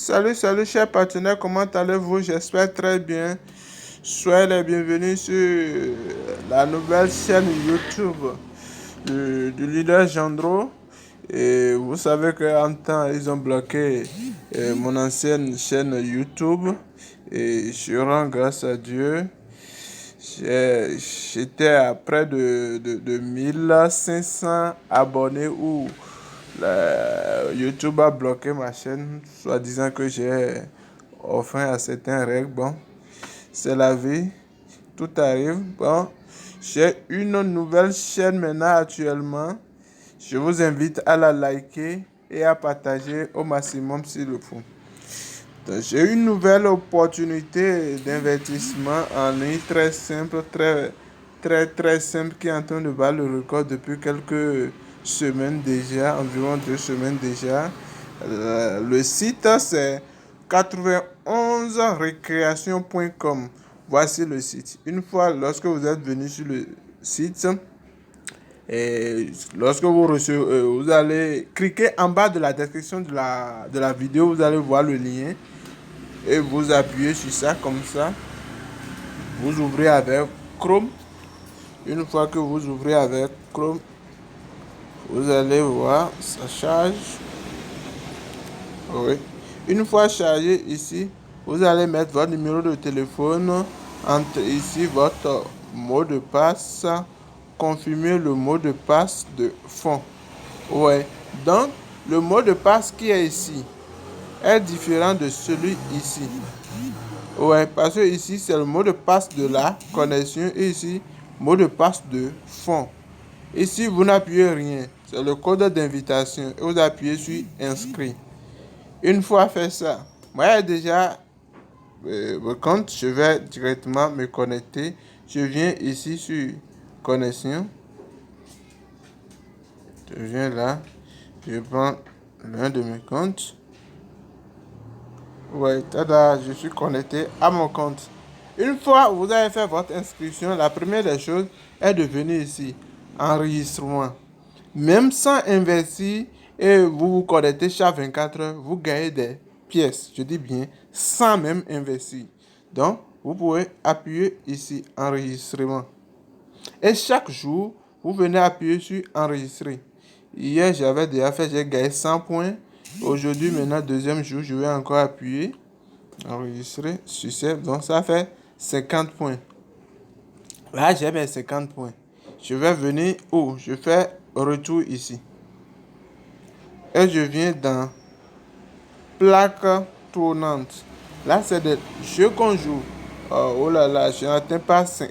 Salut chers partenaires, comment allez-vous? J'espère très bien. Soyez les bienvenus sur la nouvelle chaîne YouTube du leader Gendro. Et vous savez qu'en temps, ils ont bloqué mon ancienne chaîne YouTube. Et je rends grâce à Dieu. J'étais à près de 1500 abonnés où YouTube a bloqué ma chaîne, soit disant que j'ai offert à certaines règles. Bon, c'est la vie, tout arrive. Bon, j'ai une nouvelle chaîne maintenant actuellement. Je vous invite à la liker et à partager au maximum s'il le faut. J'ai une nouvelle opportunité d'investissement en ligne très simple, très simple qui est en train de battre le record depuis quelques semaines déjà, environ 2 semaines déjà. Le site c'est 91recreation.com. Voici le site. Une fois, lorsque vous êtes venu sur le site, et lorsque vous recevez, vous allez cliquer en bas de la description de la vidéo, vous allez voir le lien et vous appuyez sur ça comme ça. Vous ouvrez avec Chrome. Une fois que vous ouvrez avec Chrome, vous allez voir, ça charge. Oui. Une fois chargé ici, vous allez mettre votre numéro de téléphone, entre ici votre mot de passe, confirmer le mot de passe de fond. Ouais. Donc, le mot de passe qui est ici est différent de celui ici. Ouais, parce que ici c'est le mot de passe de la connexion et ici mot de passe de fond. Ici vous n'appuyez rien, c'est le code d'invitation et vous appuyez sur inscrit. Une fois fait ça, moi j'ai déjà mon compte, je vais directement me connecter. Je viens ici sur connexion. Je viens là, je prends l'un de mes comptes. Ouais, tada, je suis connecté à mon compte. Une fois vous avez fait votre inscription, la première des choses est de venir ici, enregistrement. Même sans investir et vous vous connectez chaque 24 heures, vous gagnez des pièces. Je dis bien, sans même investir. Donc, vous pouvez appuyer ici, enregistrement. Et chaque jour, vous venez appuyer sur enregistrer. Hier, j'avais déjà fait, j'ai gagné 100 points. Aujourd'hui, maintenant, deuxième jour, je vais encore appuyer. Enregistrer, succès. Donc, ça fait 50 points. Là, j'ai mes 50 points. Je vais venir où? Je fais retour ici. Et je viens dans plaque tournante. Là, c'est des jeux qu'on joue. Oh là là, je n'atteins pas 100.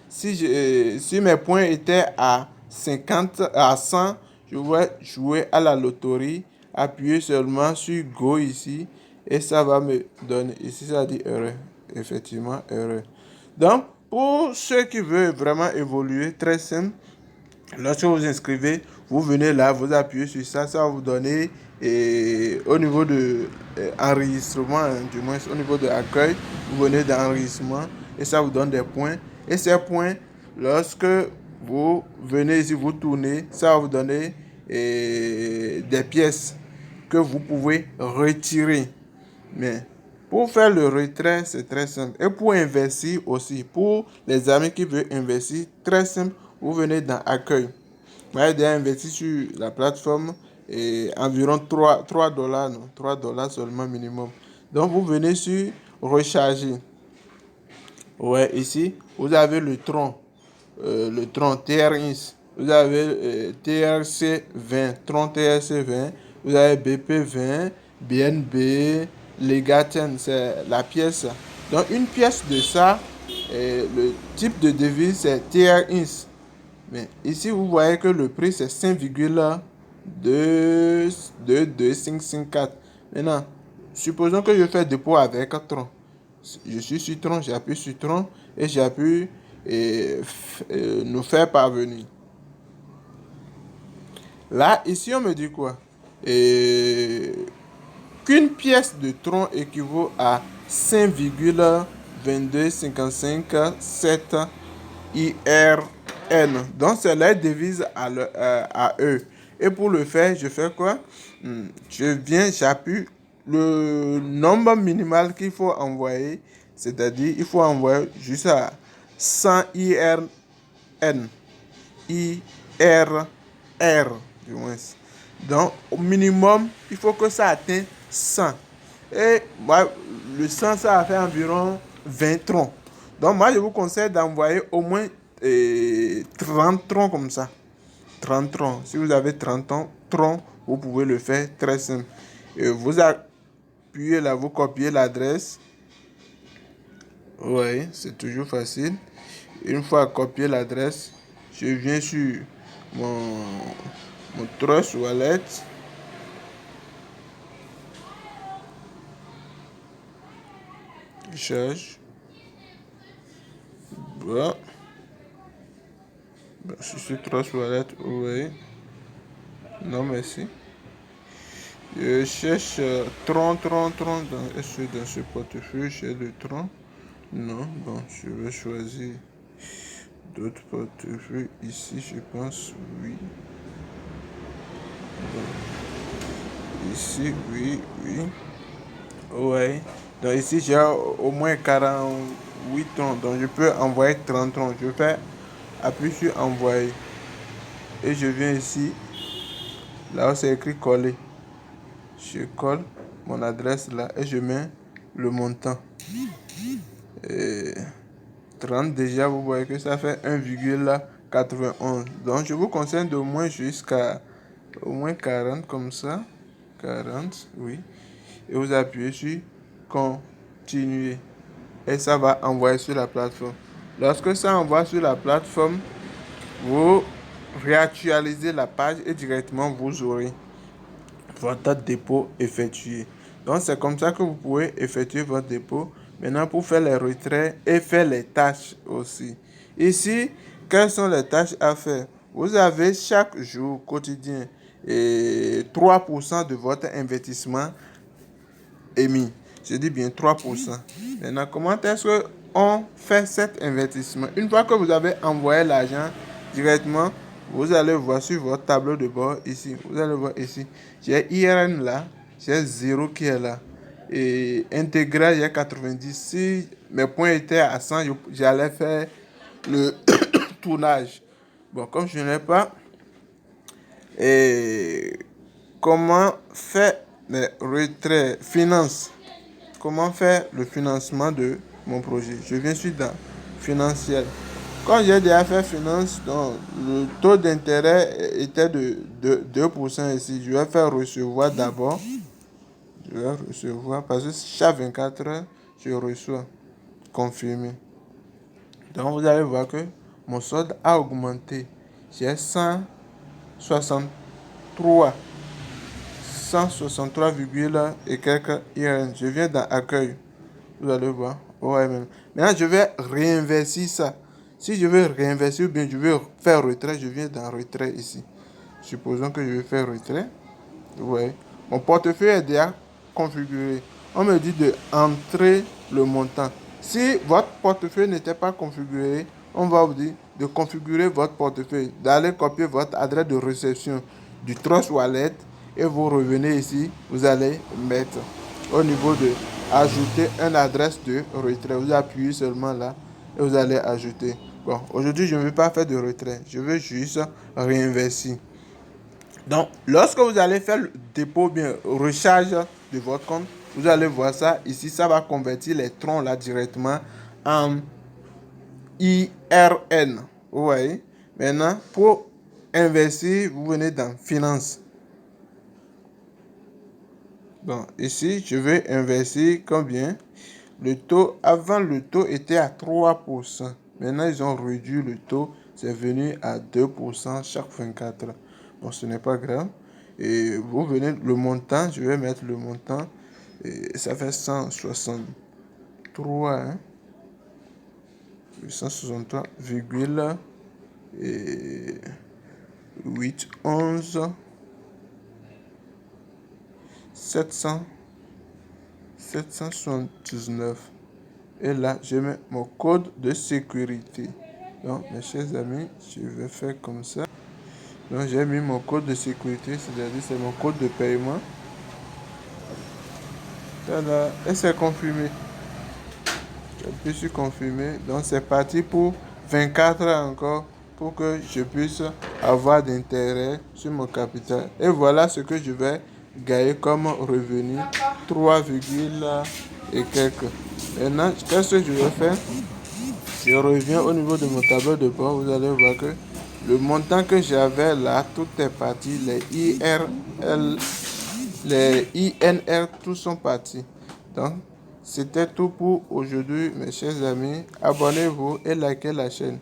Si mes points étaient à 50, à 100, je vais jouer à la loterie, appuyer seulement sur Go ici, et ça va me donner, ici ça dit heureux, effectivement heureux. Donc, pour ceux qui veulent vraiment évoluer, très simple, lorsque vous vous inscrivez, vous venez là, vous appuyez sur ça, ça va vous donner, et au niveau de enregistrement, hein, du moins au niveau de l'accueil, vous venez d'enregistrement et ça vous donne des points. Et ces points, lorsque vous venez ici, vous tournez, ça va vous donner des pièces que vous pouvez retirer. Mais pour faire le retrait, c'est très simple. Et pour investir aussi, pour les amis qui veulent investir, très simple, vous venez dans Accueil. Moi, j'ai déjà investi sur la plateforme et environ 3 dollars, non, 3 dollars seulement minimum. Donc, vous venez sur Recharger. Ouais, ici, vous avez le tronc TRX. Vous avez TRC 20, tronc TRC 20. Vous avez BP 20, BNB, Legaten, c'est la pièce. Donc, une pièce de ça, le type de devise, c'est TRX. Mais ici, vous voyez que le prix, c'est 5,22554. Maintenant, supposons que je fais dépôt avec Tron. Je suis sur Tron, j'appuie sur Tron et j'appuie nous faire parvenir. Là, ici, on me dit quoi? Qu'une pièce de Tron équivaut à 5,22557 IRN. Donc, c'est leur devise à eux. Et pour le faire, je fais quoi? Je viens, j'appuie le nombre minimal qu'il faut envoyer, c'est-à-dire il faut envoyer jusqu'à 100 IRN. IRR, du moins. Donc, au minimum, il faut que ça atteigne 100. Et moi, le 100, ça a fait environ 20 troncs. Donc, moi, je vous conseille d'envoyer au moins 30 troncs comme ça. 30 troncs. Si vous avez 30 troncs, vous pouvez le faire très simple. Et vous appuyez là, vous copiez l'adresse. Oui, c'est toujours facile. Une fois copié l'adresse, je viens sur mon Trust Wallet. Je cherche. Bon. Je suis sur Trust Wallet. Oui. Non, merci. Je cherche Tron est-ce que dans ce portefeuille, j'ai le Tron? Non. Bon, je vais choisir d'autres portefeuilles. Ici, je pense, oui. Bon. Ici, oui. Ouais. Donc ici, j'ai au moins 48 troncs. Donc je peux envoyer 30 troncs. Je fais appuyer sur envoyer. Et je viens ici. Là où c'est écrit coller. Je colle mon adresse là et je mets le montant. Et 30 déjà, vous voyez que ça fait 1,91. Donc je vous conseille de moins jusqu'à au moins 40 comme ça. 40, oui. Et vous appuyez sur continuer. Et ça va envoyer sur la plateforme. Lorsque ça envoie sur la plateforme, vous réactualisez la page et directement vous aurez votre dépôt effectué. Donc c'est comme ça que vous pouvez effectuer votre dépôt. Maintenant pour faire les retraits et faire les tâches aussi. Ici, quelles sont les tâches à faire? Vous avez chaque jour quotidien et 3% de votre investissement émis. Je dis bien 3%. Maintenant, comment est-ce qu'on fait cet investissement? Une fois que vous avez envoyé l'argent directement, vous allez voir sur votre tableau de bord ici. Vous allez voir ici. J'ai IRN là. J'ai 0 qui est là. Et intégral, j'ai 90. Si mes points étaient à 100, j'allais faire le tournage. Bon, comme je n'ai pas. Et comment faire les retraits? Finance. Comment faire le financement de mon projet? Je viens sur dans financier. Quand j'ai déjà fait finance, donc, le taux d'intérêt était de 2% ici. Je vais faire recevoir d'abord. Je vais recevoir parce que chaque 24 heures, je reçois. Confirmé. Donc vous allez voir que mon solde a augmenté. J'ai 163. 163, et quelques IRN. Je viens dans accueil. Vous allez voir. Ouais, maintenant, je vais réinvestir ça. Si je veux réinvestir ou bien je veux faire retrait, je viens dans retrait ici. Supposons que je vais faire retrait. Ouais. Mon portefeuille est déjà configuré. On me dit de entrer le montant. Si votre portefeuille n'était pas configuré, on va vous dire de configurer votre portefeuille, d'aller copier votre adresse de réception du Trust Wallet et vous revenez ici, vous allez mettre au niveau de ajouter une adresse de retrait. Vous appuyez seulement là et vous allez ajouter. Bon, aujourd'hui, je ne vais pas faire de retrait. Je veux juste réinvestir. Donc, lorsque vous allez faire le dépôt, bien recharge de votre compte, vous allez voir ça ici. Ça va convertir les troncs là directement en IRN. Vous voyez? Maintenant, pour investir, vous venez dans finance. Donc, ici, je vais investir combien? Le taux, avant le taux était à 3%. Maintenant, ils ont réduit le taux. C'est venu à 2% chaque 24 heures. Bon, ce n'est pas grave. Et vous venez, le montant, je vais mettre le montant. Et ça fait 163. Hein? 163, 811 779. Et là, je mets mon code de sécurité. Donc, mes chers amis, je vais faire comme ça. Donc, j'ai mis mon code de sécurité, c'est-à-dire c'est mon code de paiement. Voilà, et c'est confirmé. Je suis confirmé. Donc c'est parti pour 24 heures encore pour que je puisse avoir d'intérêt sur mon capital. Et voilà ce que je vais gagner comme revenu. 3, et quelques. Maintenant, qu'est-ce que je vais faire? Je reviens au niveau de mon tableau de bord. Vous allez voir que le montant que j'avais là, tout est parti. Les INR, tous sont partis. Donc, c'était tout pour aujourd'hui, mes chers amis. Abonnez-vous et likez la chaîne.